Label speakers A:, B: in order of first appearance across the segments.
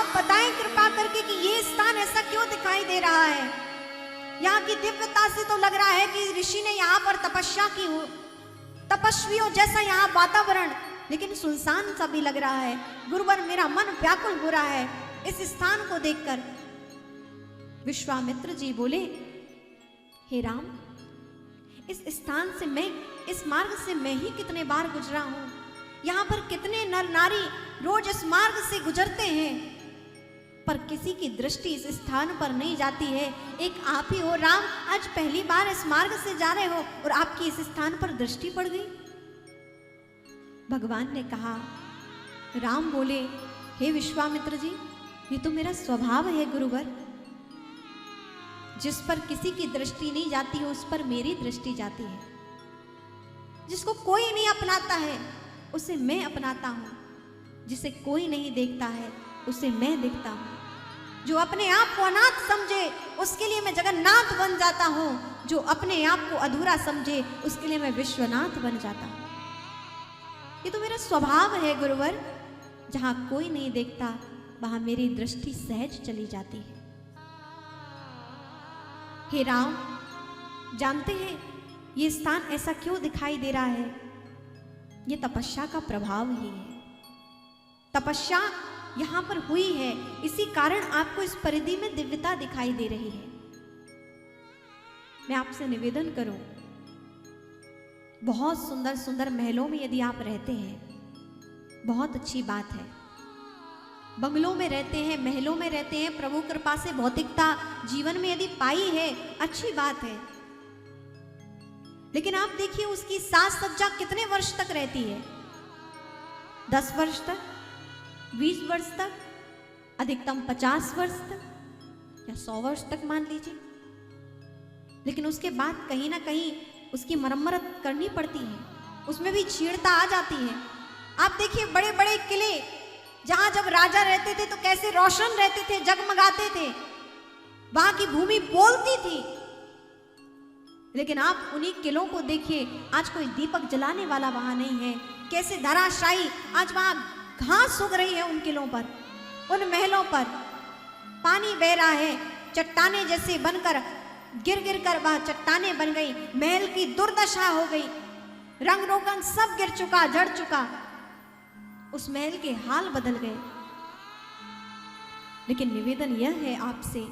A: आप बताएं कृपा करके कि ये स्थान ऐसा क्यों दिखाई दे रहा है। यहाँ की दिव्यता से तो लग रहा है कि ऋषि ने यहाँ पर तपस्या की हो, तपस्वियों जैसा यहाँ वातावरण, लेकिन सुनसान सा भी लग रहा है। गुरुवर, मेरा मन व्याकुल हो रहा है इस स्थान को देखकर। विश्वामित्र जी बोले, हे राम, इस स्थान से मैं, इस मार्ग से मैं ही कितने बार गुजरा हूं। यहाँ पर कितने नर नारी रोज इस मार्ग से गुजरते हैं, पर किसी की दृष्टि इस स्थान पर नहीं जाती है। एक आप ही हो राम, आज पहली बार इस मार्ग से जा रहे हो और आपकी इस स्थान पर दृष्टि पड़ गई। भगवान ने कहा, राम बोले, हे विश्वामित्र जी, ये तो मेरा स्वभाव है गुरुवर। जिस पर किसी की दृष्टि नहीं जाती है उस पर मेरी दृष्टि जाती है। जिसको कोई नहीं अपनाता है उसे मैं अपनाता हूं, जिसे कोई नहीं देखता है उसे मैं देखता हूं। जो अपने आप को अनाथ समझे उसके लिए मैं जगन्नाथ बन जाता हूं, जो अपने आप को अधूरा समझे उसके लिए मैं विश्वनाथ बन जाता हूं। ये तो मेरा स्वभाव है गुरुवर। जहां कोई नहीं देखता वहां मेरी दृष्टि सहज चली जाती है। हे राम, जानते हैं ये स्थान ऐसा क्यों दिखाई दे रहा है? ये तपस्या का प्रभाव ही है। तपस्या यहां पर हुई है, इसी कारण आपको इस परिधि में दिव्यता दिखाई दे रही है। मैं आपसे निवेदन करूं, बहुत सुंदर सुंदर महलों में यदि आप रहते हैं, बहुत अच्छी बात है। बंगलों में रहते हैं, महलों में रहते हैं, प्रभु कृपा से भौतिकता जीवन में यदि पाई है, अच्छी बात है। लेकिन आप देखिए उसकी साज सज्जा कितने वर्ष तक रहती है? 10 वर्ष तक, 20 वर्ष तक, अधिकतम 50 वर्ष तक या 100 वर्ष तक मान लीजिए। लेकिन उसके बाद कहीं ना कहीं उसकी मरम्मत करनी पड़ती है, उसमें भी छीड़ता आ जाती है। आप देखिए बड़े बड़े किले जहां जब राजा रहते थे तो कैसे रोशन रहते थे, जगमगाते थे, वहां की भूमि बोलती थी। लेकिन आप उन्हीं किलों को देखिए, आज कोई दीपक जलाने वाला वहां नहीं है। कैसे धराशायी, आज वहां घास उग रही है उन किलों पर, उन महलों पर। पानी बह रहा है, चट्टाने जैसे बनकर गिर गिर कर वह चट्टाने बन गई। महल की दुर्दशा हो गई, रंग रोगन सब गिर चुका, जड़ चुका, उस महल के हाल बदल गए। लेकिन निवेदन यह है आपसे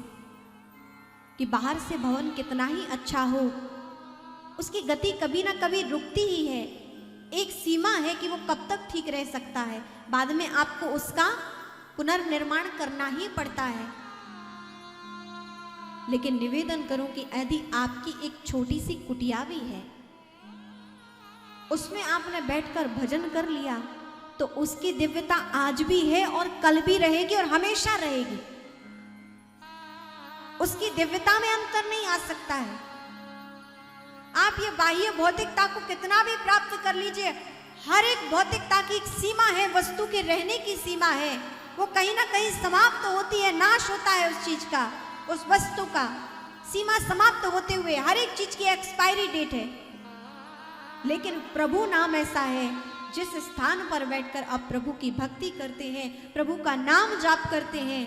A: कि बाहर से भवन कितना ही अच्छा हो, उसकी गति कभी ना कभी रुकती ही है। एक सीमा है कि वो कब तक ठीक रह सकता है, बाद में आपको उसका पुनर्निर्माण करना ही पड़ता है। लेकिन निवेदन करूं कि यदि आपकी एक छोटी सी कुटिया भी है, उसमें आपने बैठकर भजन कर लिया, तो उसकी दिव्यता आज भी है और कल भी रहेगी और हमेशा रहेगी। उसकी दिव्यता में अंतर नहीं आ सकता है। आप ये बाह्य भौतिकता को कितना भी प्राप्त कर लीजिए, हर एक भौतिकता की एक सीमा है, वस्तु के रहने की सीमा है। वो कहीं ना कहीं समाप्त होती है, नाश होता है उस चीज का, उस वस्तु का। सीमा समाप्त होते हुए हर एक चीज की एक्सपायरी डेट है। लेकिन प्रभु नाम ऐसा है, जिस स्थान पर बैठकर आप प्रभु की भक्ति करते हैं, प्रभु का नाम जाप करते हैं,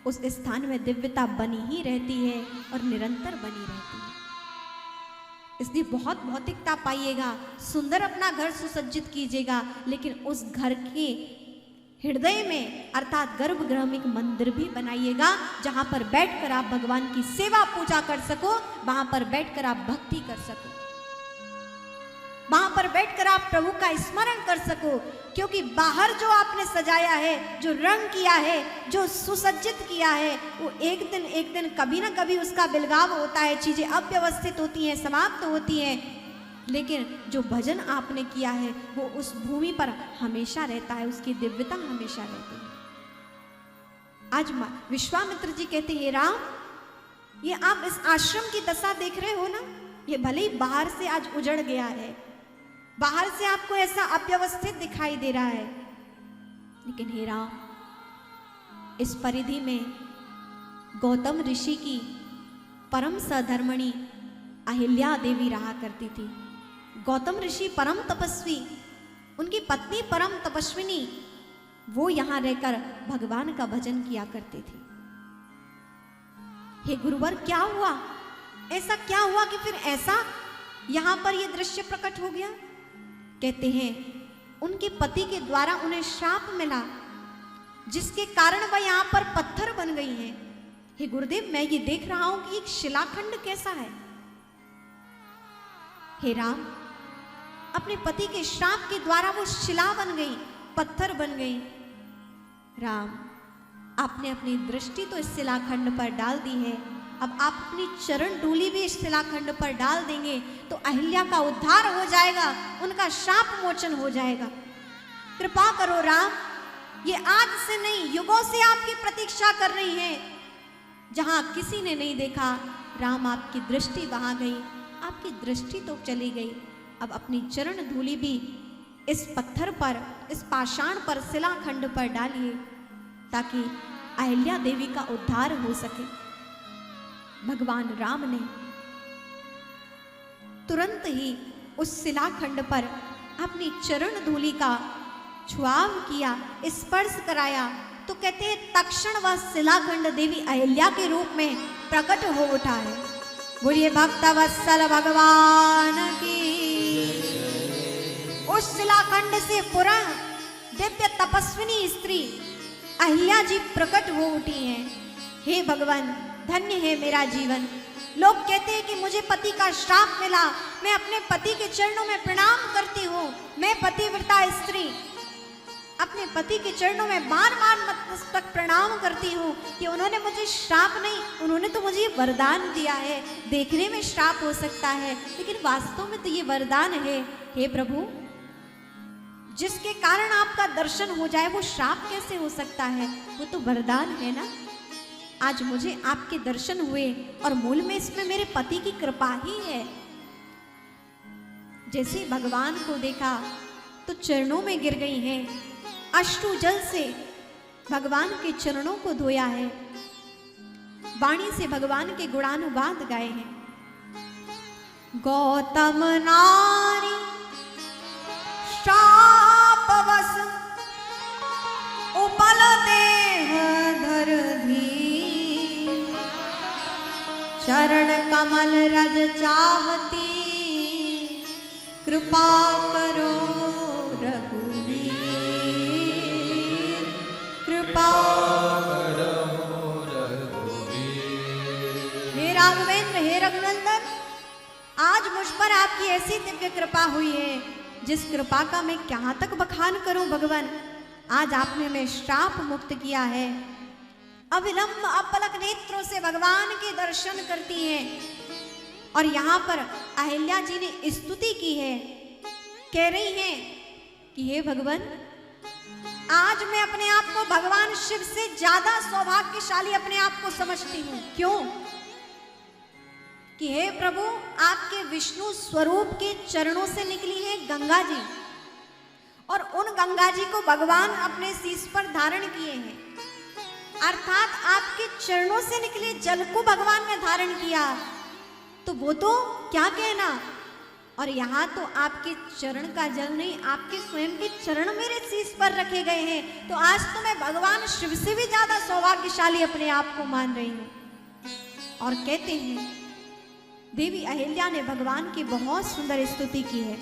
A: उस स्थान में दिव्यता बनी ही रहती है और निरंतर बनी रहती है। इसलिए बहुत भौतिकता पाइएगा, सुंदर अपना घर सुसज्जित कीजिएगा, लेकिन उस घर के हृदय में अर्थात गर्भगृह में एक मंदिर भी बनाइएगा, जहां पर बैठकर आप भगवान की सेवा पूजा कर सको, वहां पर बैठकर आप भक्ति कर सको, वहां पर बैठकर आप प्रभु का स्मरण कर सको। क्योंकि बाहर जो आपने सजाया है, जो रंग किया है, जो सुसज्जित किया है, वो एक दिन कभी ना कभी उसका बिलगाव होता है, चीजें अव्यवस्थित होती हैं, समाप्त होती हैं। लेकिन जो भजन आपने किया है वो उस भूमि पर हमेशा रहता है, उसकी दिव्यता हमेशा रहती है। आज विश्वामित्र जी कहते हैं, राम, ये आप इस आश्रम की दशा देख रहे हो ना, ये भले ही बाहर से आज उजड़ गया है, बाहर से आपको ऐसा अव्यवस्थित दिखाई दे रहा है, लेकिन हे राम, इस परिधि में गौतम ऋषि की परम सधर्मणी अहिल्या देवी रहा करती थी। गौतम ऋषि परम तपस्वी, उनकी पत्नी परम तपस्विनी वो यहां रहकर भगवान का भजन किया करते थे। हे गुरुवर, क्या हुआ? ऐसा क्या हुआ कि फिर ऐसा यहां पर यह दृश्य प्रकट हो गया? कहते हैं उनके पति के द्वारा उन्हें श्राप मिला, जिसके कारण वह यहां पर पत्थर बन गई हैं। हे गुरुदेव, मैं ये देख रहा हूं कि एक शिलाखंड कैसा है। हे राम, अपने पति के श्राप के द्वारा वो शिला बन गई, पत्थर बन गई। राम, आपने अपनी दृष्टि तो इस शिलाखंड पर डाल दी है, अब आप अपनी चरण धूलि भी इस शिलाखंड पर डाल देंगे तो अहिल्या का उद्धार हो जाएगा, उनका शाप मोचन हो जाएगा। कृपा करो राम, ये आज से नहीं युगों से आपकी प्रतीक्षा कर रही है। जहां किसी ने नहीं देखा, राम आपकी दृष्टि वहां गई, आपकी दृष्टि तो चली गई। अब अपनी चरण धूलि भी इस पत्थर पर, इस पाषाण पर, शिलाखंड पर डालिए ताकि अहिल्या देवी का उद्धार हो सके। भगवान राम ने तुरंत ही उस शिलाखंड पर अपनी चरण धूलि का छुआव किया, स्पर्श कराया, तो कहते हैं तक्षण वह शिलाखंड देवी अहिल्या के रूप में प्रकट हो उठा है। बोलिए भक्तवत्सल भगवान की। उस शिलाखंड से पुरा दिव्य तपस्विनी स्त्री अहिल्या जी प्रकट हो उठी हैं। हे भगवान, धन्य है मेरा जीवन। लोग कहते हैं कि मुझे पति का श्राप मिला, मैं अपने पति के चरणों में प्रणाम करती हूँ। मैं पतिव्रता स्त्री अपने पति के चरणों में बार बार मस्तक प्रणाम करती हूँ कि उन्होंने मुझे श्राप नहीं, उन्होंने तो मुझे वरदान दिया है। देखने में श्राप हो सकता है लेकिन वास्तव में तो ये वरदान है। हे प्रभु, जिसके कारण आपका दर्शन हो जाए वो श्राप कैसे हो सकता है? वो तो वरदान है ना। आज मुझे आपके दर्शन हुए और मूल में इसमें मेरे पति की कृपा ही है। जैसे भगवान को देखा तो चरणों में गिर गई हैं, अश्रु जल से भगवान के चरणों को धोया है, वाणी से भगवान के गुणानुवाद गाए हैं। गौतम नारी शापवश उपल देह धर धी, चरण कमल रज चाहती, कृपा करो रघुवीर, कृपा करो रघुवीर। हे राघवेंद्र, हे रघुनंदन, आज मुझ पर आपकी ऐसी दिव्य कृपा हुई है जिस कृपा का मैं कहाँ तक बखान करूं भगवान। आज आपने मैं श्राप मुक्त किया है। अविलंब अपलक नेत्रों से भगवान के दर्शन करती हैं और यहाँ पर अहिल्या जी ने स्तुति की है, कह रही हैं कि हे भगवान, आज मैं अपने आप को भगवान शिव से ज्यादा सौभाग्यशाली अपने आप को समझती हूँ। क्यों? कि हे प्रभु, आपके विष्णु स्वरूप के चरणों से निकली है गंगा जी और उन गंगा जी को भगवान अपने शीश पर धारण किए हैं, अर्थात आपके चरणों से निकले जल को भगवान ने धारण किया। तो वो तो क्या कहना, और यहाँ तो आपके चरण का जल नहीं, आपके स्वयं के चरण मेरे शीश पर रखे गए हैं। तो आज तो मैं भगवान शिव से भी ज्यादा सौभाग्यशाली अपने आप को मान रही हूँ। और कहते हैं देवी अहिल्या ने भगवान की बहुत सुंदर स्तुति की है।